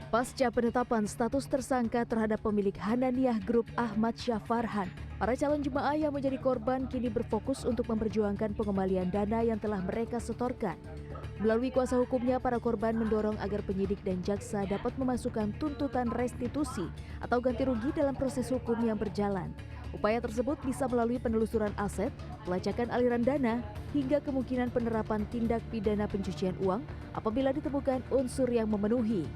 Pasca penetapan status tersangka terhadap pemilik Hananiah Group Ahmad Syafarhan, para calon jemaah yang menjadi korban kini berfokus untuk memperjuangkan pengembalian dana yang telah mereka setorkan. Melalui kuasa hukumnya, para korban mendorong agar penyidik dan jaksa dapat memasukkan tuntutan restitusi atau ganti rugi dalam proses hukum yang berjalan. Upaya tersebut bisa melalui penelusuran aset, pelacakan aliran dana, hingga kemungkinan penerapan tindak pidana pencucian uang apabila ditemukan unsur yang memenuhi.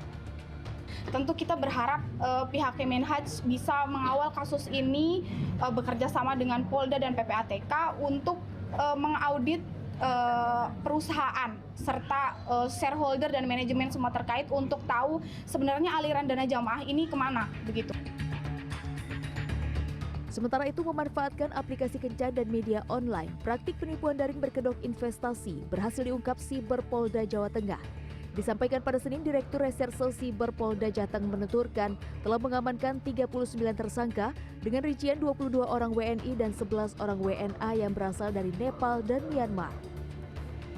Tentu kita berharap pihak Kemenhaj bisa mengawal kasus ini bekerja sama dengan Polda dan PPATK untuk mengaudit perusahaan serta shareholder dan manajemen semua terkait untuk tahu sebenarnya aliran dana jamaah ini kemana begitu. Sementara itu, memanfaatkan aplikasi kencan dan media online, praktik penipuan daring berkedok investasi berhasil diungkap Siber Polda Jawa Tengah. Disampaikan pada Senin, Direktur Reserse Siber Polda Jateng menuturkan telah mengamankan 39 tersangka dengan rincian 22 orang WNI dan 11 orang WNA yang berasal dari Nepal dan Myanmar.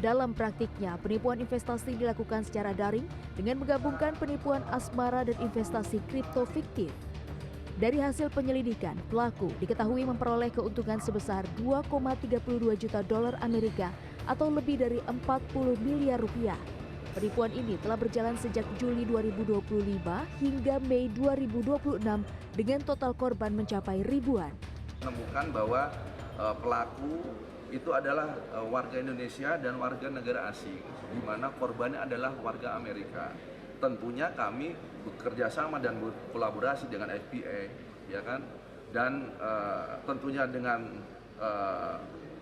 Dalam praktiknya, penipuan investasi dilakukan secara daring dengan menggabungkan penipuan asmara dan investasi kripto fiktif. Dari hasil penyelidikan, pelaku diketahui memperoleh keuntungan sebesar 2,32 juta dolar Amerika atau lebih dari 40 miliar rupiah. Penipuan ini telah berjalan sejak Juli 2025 hingga Mei 2026 dengan total korban mencapai ribuan. Menemukan bahwa pelaku itu adalah warga Indonesia dan warga negara asing, di mana korbannya adalah warga Amerika. Tentunya kami bekerja sama dan berkolaborasi dengan FBI, ya kan, dan tentunya dengan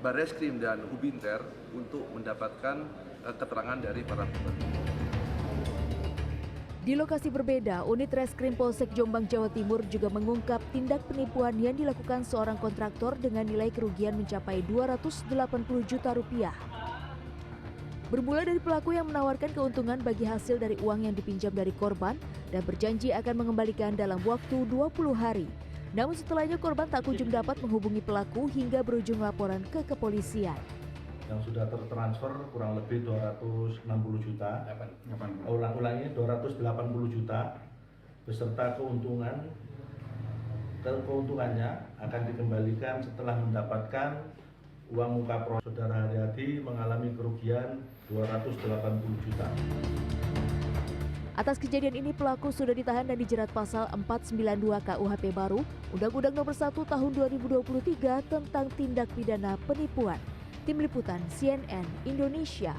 Barreskrim dan Ubinter untuk mendapatkan keterangan dari para korban. Di lokasi berbeda, unit Reskrim Polsek Jombang, Jawa Timur juga mengungkap tindak penipuan yang dilakukan seorang kontraktor dengan nilai kerugian mencapai 280 juta rupiah. Bermula dari pelaku yang menawarkan keuntungan bagi hasil dari uang yang dipinjam dari korban dan berjanji akan mengembalikan dalam waktu 20 hari. Namun setelahnya korban tak kunjung dapat menghubungi pelaku hingga berujung laporan ke kepolisian. Yang sudah tertransfer kurang lebih 260 juta, ulangi 280 juta beserta keuntungannya akan dikembalikan setelah mendapatkan uang muka proses. Saudara Haryadi mengalami kerugian 280 juta. Atas kejadian ini, pelaku sudah ditahan dan dijerat pasal 492 KUHP baru, Undang-Undang Nomor 1 Tahun 2023 tentang tindak pidana penipuan. Tim Liputan CNN Indonesia.